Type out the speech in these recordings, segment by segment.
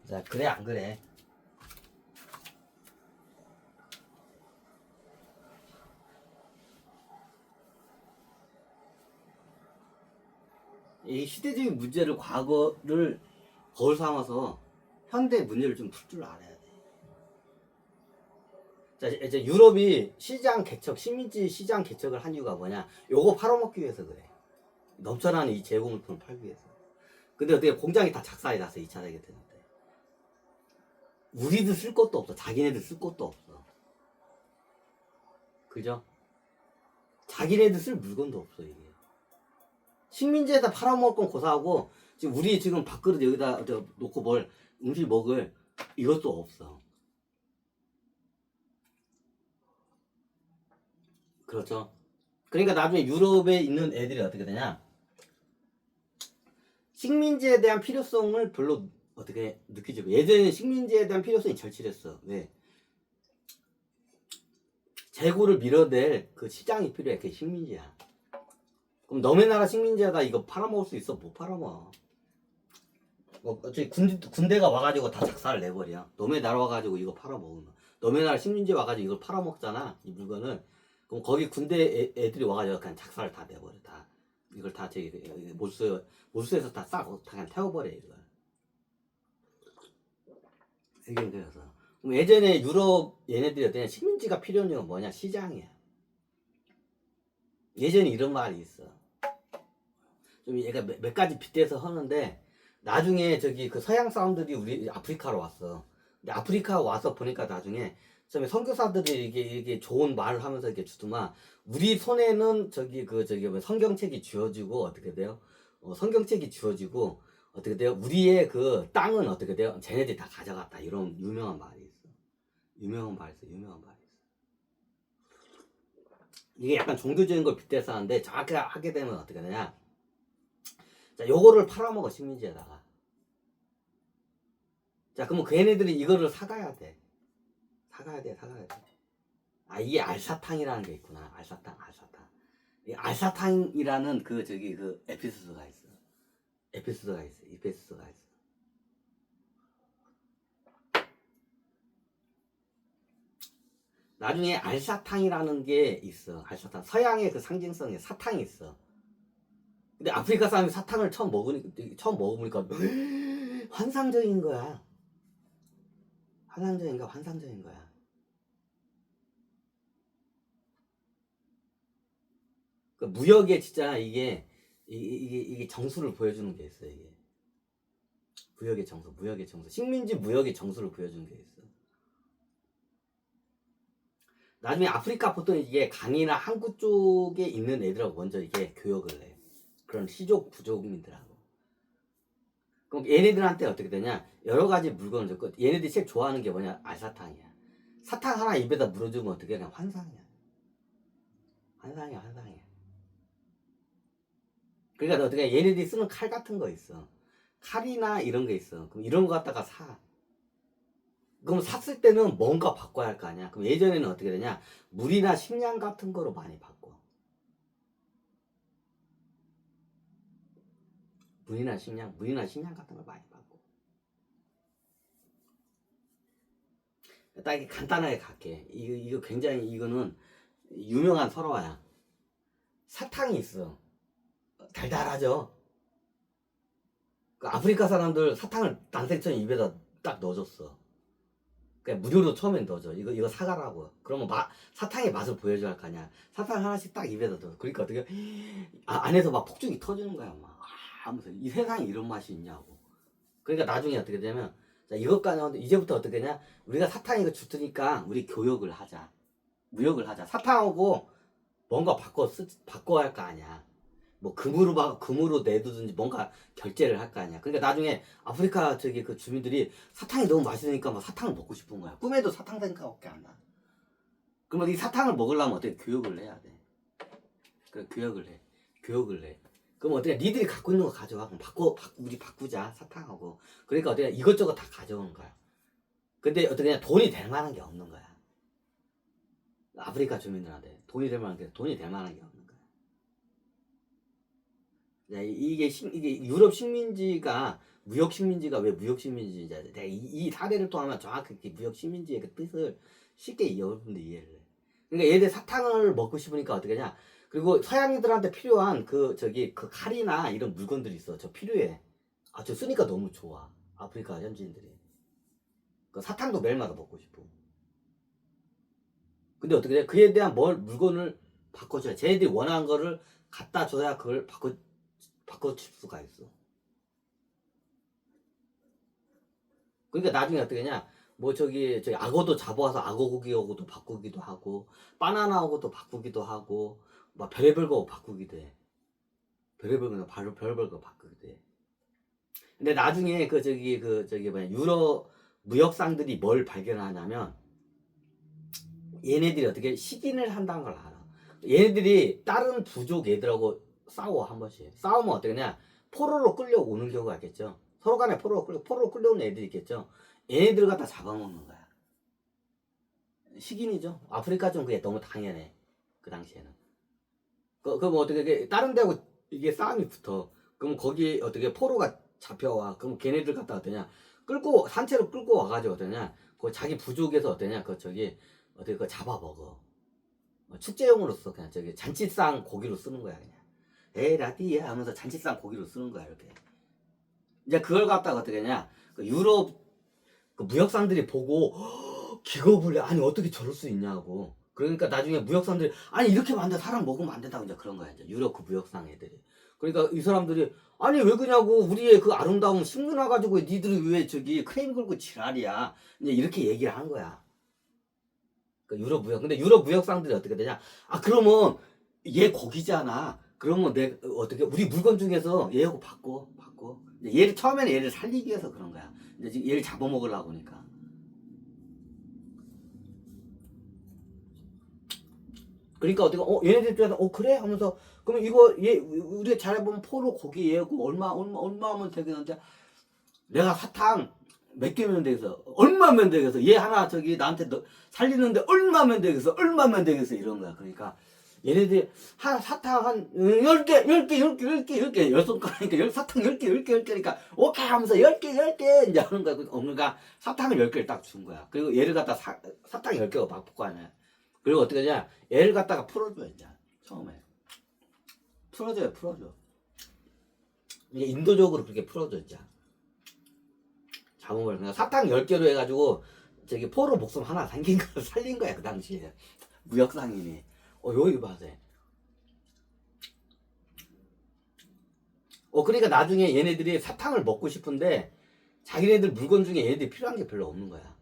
자, 그래 안 그래? 이 시대적인 문제를 과거를 거울 삼아서 현대 문제를 좀 풀 줄 알아야 돼. 자, 이제 유럽이 시장 개척, 식민지 시장 개척을 한 이유가 뭐냐? 요거 팔아먹기 위해서 그래. 넘쳐나는 이 재고물품을 팔기 위해서. 근데 어떻게 공장이 다 작살이 났어, 2차 세계 때문에. 우리도 쓸 것도 없어. 자기네들 쓸 것도 없어. 그죠? 자기네들 쓸 물건도 없어, 이게. 식민지에다 팔아먹을 건 고사하고, 지금 우리 지금 밥그릇 여기다 놓고 뭘 음식 먹을 이것도 없어. 그렇죠? 그러니까 나중에 유럽에 있는 애들이 어떻게 되냐? 식민지에 대한 필요성을 별로 어떻게 느끼지. 예전에 식민지에 대한 필요성이 절실했어. 왜? 재고를 밀어낼 그 시장이 필요해. 그게 식민지야. 그럼 너네 나라 식민지에다 이거 팔아먹을 수 있어? 못 팔아먹어. 어차피 군대가 와가지고 다 작살을 내버려. 너네 나라 와가지고 이거 팔아먹으면. 너네 나라 식민지 와가지고 이걸 팔아먹잖아. 이 물건을. 그럼 거기 군대 애들이 와가지고 그냥 작살을 다 내버려. 다. 이걸 다 저기 몰수에서 다 싸고 다 그냥 태워버려, 이걸. 이게 그래서. 그럼 예전에 유럽 얘네들이 어떤 식민지가 필요한 이유가 뭐냐? 시장이야. 예전에 이런 말이 있어. 좀 얘가 몇 가지 빗대서 하는데, 나중에 저기 그 서양 사람들이 우리 아프리카로 왔어. 근데 아프리카 와서 보니까 나중에 처음에 선교사들이 이게 좋은 말을 하면서 이렇게 주더만, 우리 손에는 저기 뭐 성경책이 주어지고 어떻게 돼요? 성경책이 주어지고 어떻게 돼요? 우리의 그 땅은 어떻게 돼요? 쟤네들이 다 가져갔다. 이런 유명한 말이 있어. 유명한 말이 있어. 이게 약간 종교적인 걸 빗대서 하는데, 정확하게 하게 되면 어떻게 되냐? 자, 요거를 팔아먹어, 식민지에다가. 자, 그러면 그 얘네들이 이거를 사가야 돼. 사가야 돼. 아, 이게 알사탕이라는 게 있구나. 알사탕. 이 알사탕이라는 그 에피소드가 있어. 에피소드가 있어. 나중에 알사탕이라는 게 있어. 알사탕. 서양의 그 상징성에 사탕이 있어. 근데 아프리카 사람이 사탕을 처음 먹으니까 환상적인 거야. 환상적인 거야. 그 무역에 진짜 이게 정수를 보여주는 게 있어, 이게. 무역의 정수. 식민지 무역의 정수를 보여주는 게 있어. 나중에 아프리카 보통 이게 강이나 항구 쪽에 있는 애들하고 먼저 이게 교역을 해. 그런 시족 부족민들하고. 그럼 얘네들한테 어떻게 되냐? 여러 가지 물건을 줬고, 얘네들이 제일 좋아하는 게 뭐냐? 알사탕이야. 사탕 하나 입에다 물어주면 어떻게 그냥 환상이야. 그러니까 어떻게 얘네들이 쓰는 칼 같은 거 있어. 칼이나 이런 게 있어. 그럼 이런 거 갖다가 사. 그럼 샀을 때는 뭔가 바꿔야 할 거 아니야. 그럼 예전에는 어떻게 되냐? 물이나 식량 같은 거로 많이 바꿔. 물이나 식량 같은 걸 많이 바꿔. 딱 이렇게 간단하게 갈게. 이거 굉장히 이거는 유명한 설화야. 사탕이 있어. 달달하죠. 그 아프리카 사람들 사탕을 난생처럼 입에다 딱 넣어줬어. 그냥 무료로 처음엔 넣어줘. 이거 사가라고. 그러면 사탕의 맛을 보여줘야 할 거 아니야. 사탕 하나씩 딱 입에다 넣어. 그러니까 어떻게 안에서 막 폭죽이 터지는 거야. 막 하면서 이 세상에 이런 맛이 있냐고. 그러니까 나중에 어떻게 되면, 자, 이것까지 이제부터 어떻게 되냐? 우리가 사탕 이거 주트니까 우리 교역을 하자. 무역을 하자. 사탕하고 뭔가 바꿔야 할 거 아니야. 뭐 금으로 내두든지 뭔가 결제를 할 거 아니야. 그러니까 나중에 아프리카 저기 그 주민들이 사탕이 너무 맛있으니까 뭐 사탕을 먹고 싶은 거야. 꿈에도 사탕 생각밖에 안 나. 그러면 이 사탕을 먹으려면 어떻게 교육을 해야 돼. 그래, 교육을 해. 그럼 어떻게 니들이 갖고 있는 거 가져와. 그럼 우리 바꾸자, 사탕하고. 그러니까 어떻게 이것저것 다 가져오는 거야. 근데 어떻게 돈이 될 만한 게 없는 거야. 아프리카 주민들한테 돈이 될 만한 게 없는 거야. 이게 유럽 식민지가 무역식민지가 왜 무역식민지인지 알죠? 내가 이 사례를 통하면 정확히 무역식민지의 그 뜻을 쉽게 여러분들 이해를 해. 그러니까 얘들 사탕을 먹고 싶으니까 어떻게 하냐? 그리고 서양인들한테 필요한 그 칼이나 이런 물건들이 있어. 저 필요해. 아, 저 쓰니까 너무 좋아. 아프리카 현지인들이. 그 사탕도 매일마다 먹고 싶어. 근데 어떻게 돼? 그에 대한 물건을 바꿔줘야. 쟤네들이 원하는 거를 갖다 줘야 그걸 바꿔줄 수가 있어. 그러니까 나중에 어떻게 하냐? 뭐 저기 악어도 잡아와서 악어 고기하고도 바꾸기도 하고, 바나나하고도 바꾸기도 하고, 막 별의별 거 바꾸기도 해. 별의별 거 별의별 거 바꾸기도 해. 근데 나중에 뭐냐, 유럽 무역상들이 뭘 발견하냐면, 얘네들이 어떻게 식인을 한다는 걸 알아. 얘네들이 다른 부족 애들하고 싸워 한 번씩. 싸우면 어떻게 냐 포로로 끌려오는 경우가 있겠죠. 서로 간에 포로로 끌려오는 애들이 있겠죠. 얘네들 갖다 잡아먹는 거야. 식인이죠. 아프리카 좀 그게 너무 당연해. 그 당시에는. 그럼 어떻게 다른 데하고 이게 싸움이 붙어. 그럼 거기 어떻게 포로가 잡혀와. 그럼 걔네들 갖다 어떠냐. 산채로 끌고 와가지고 어떠냐. 그 자기 부족에서 어떠냐. 어떻게 그거 잡아먹어. 축제용으로서 그냥 잔치상 고기로 쓰는 거야 그냥. 에라디야 하면서 잔치상 고기로 쓰는 거야 이렇게. 이제 그걸 갖다가 어떻게 하냐. 그 유럽 그 무역상들이 보고 기겁을 해. 아니 어떻게 저럴 수 있냐고. 그러니까 나중에 무역상들이 아니 이렇게 만든 사람 먹으면 안 된다고 이제 그런 거야 이제 유럽 그 무역상 애들이. 그러니까 이 사람들이 아니 왜 그냐고 우리의 그 아름다움 신문화 가지고 니들이 왜 크레임 걸고 지랄이야. 이제 이렇게 얘기를 한 거야. 유럽 무역. 근데 유럽 무역상들이 어떻게 되냐? 아 그러면 얘 고기잖아. 그러면 어떻게 우리 물건 중에서 얘하고 바꿔. 얘를 처음에는 얘를 살리기 위해서 그런 거야. 이제 얘를 잡아먹으려고 하니까. 그러니까 어떻게 얘네들 입장에서 그래 하면서 그럼 이거 얘 우리가 잘해보면 포로 고기 얘고 얼마 하면 되겠는데 내가 사탕 몇 개면 되겠어. 얼마면 되겠어. 얘 하나 나한테 살리는데 얼마면 되겠어. 이런 거야. 그러니까 얘네들이 사탕 한 10개 10손가락이니까 사탕 10개 그러니까 오케이 하면서 10개 이제 하는 거야. 그러니까 사탕을 10개를 딱 준 거야. 그리고 얘를 갖다 사탕 10개가 바꾸고 하냐. 그리고 어떻게 하냐. 얘를 갖다가 풀어줘 이제 처음에. 풀어줘. 이게 인도적으로 그렇게 풀어줘 이제. 잡은 걸 그냥 사탕 10개로 해가지고 포로 목숨 하나 살린 거야 그 당시에 무역상인이. 여기 봐서 그러니까 나중에 얘네들이 사탕을 먹고 싶은데 자기네들 물건 중에 얘네들이 필요한 게 별로 없는 거야.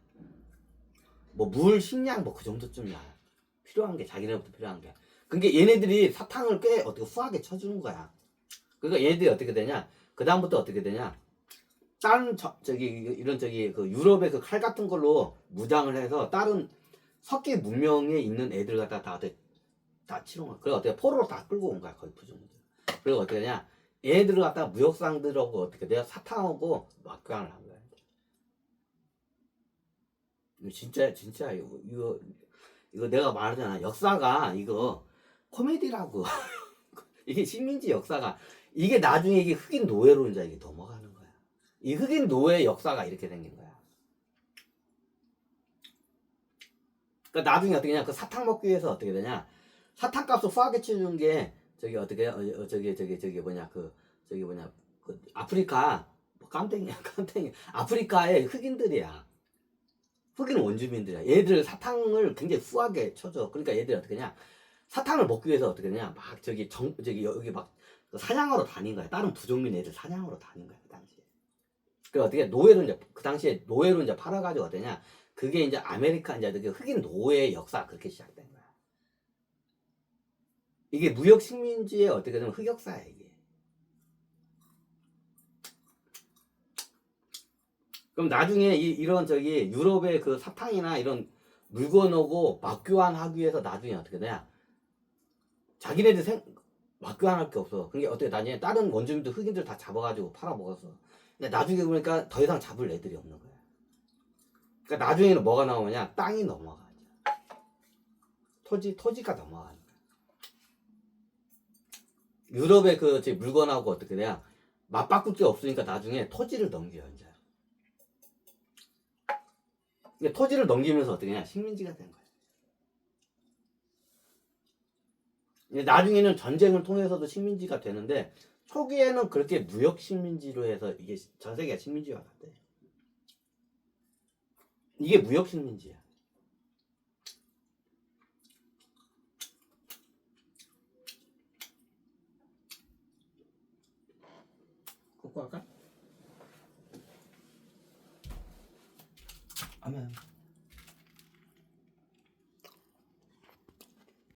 뭐 물, 식량 뭐 그 정도쯤이야. 필요한 게 자기네부터 필요한 게. 그러니까 얘네들이 사탕을 꽤 어떻게 후하게 쳐주는 거야. 그러니까 얘네들이 어떻게 되냐? 그 다음부터 어떻게 되냐? 다른 그 유럽의 그 칼 같은 걸로 무장을 해서 다른 석기 문명에 있는 애들 갖다 다 치는 거야. 그래서 어떻게 포로로 다 끌고 온 거야 거의 부정들. 그리고 어떻게 하냐? 얘네들을 갖다가 무역상들하고 어떻게 내가 사탕하고 막강을 한 거야. 이거 진짜 이거 내가 말하잖아. 역사가 이거 코미디라고. 이게 식민지 역사가 이게 나중에 이게 흑인 노예로 이제 이게 넘어가는 거야. 이 흑인 노예 역사가 이렇게 생긴 거야. 그러니까 나중에 어떻게 되냐? 그 사탕 먹기 위해서 어떻게 되냐? 사탕값을 후하게 치는 게 그 아프리카 깜땡이야 아프리카의 흑인들이야. 흑인 원주민들이야. 얘들 사탕을 굉장히 후하게 쳐줘. 그러니까 얘들이 어떻게 하냐? 사탕을 먹기 위해서 어떻게 되냐? 막 여기 막 사냥하러 다닌 거야. 다른 부족민 애들 사냥하러 다닌 거야 그 당시에. 그 어떻게 노예로 이제 그 당시에 노예로 이제 팔아가지고 어떠냐? 그게 이제 아메리카 이제 흑인 노예 역사 그렇게 시작된 거야. 이게 무역 식민지의 어떻게 보면 흑역사야 이게. 그럼 나중에 이런 유럽의 그 사탕이나 이런 물건하고 맞교환하기 위해서 나중에 어떻게 되냐? 자기네들 맞교환할 게 없어. 그게 어떻게 나중에 다른 원주민들 흑인들 다 잡아가지고 팔아먹었어. 근데 나중에 보니까 더 이상 잡을 애들이 없는 거야. 그러니까 나중에는 뭐가 나오냐? 땅이 넘어가. 토지가 넘어가는 거야. 유럽의 물건하고 어떻게 돼야 맞바꿀 게 없으니까 나중에 토지를 넘겨요 이제. 근데 토지를 넘기면서 어떻게 하냐, 식민지가 된 거야. 근데 나중에는 전쟁을 통해서도 식민지가 되는데 초기에는 그렇게 무역 식민지로 해서 이게 전 세계가 식민지가 됐대. 이게 무역 식민지야. 그거 할까? 아멘.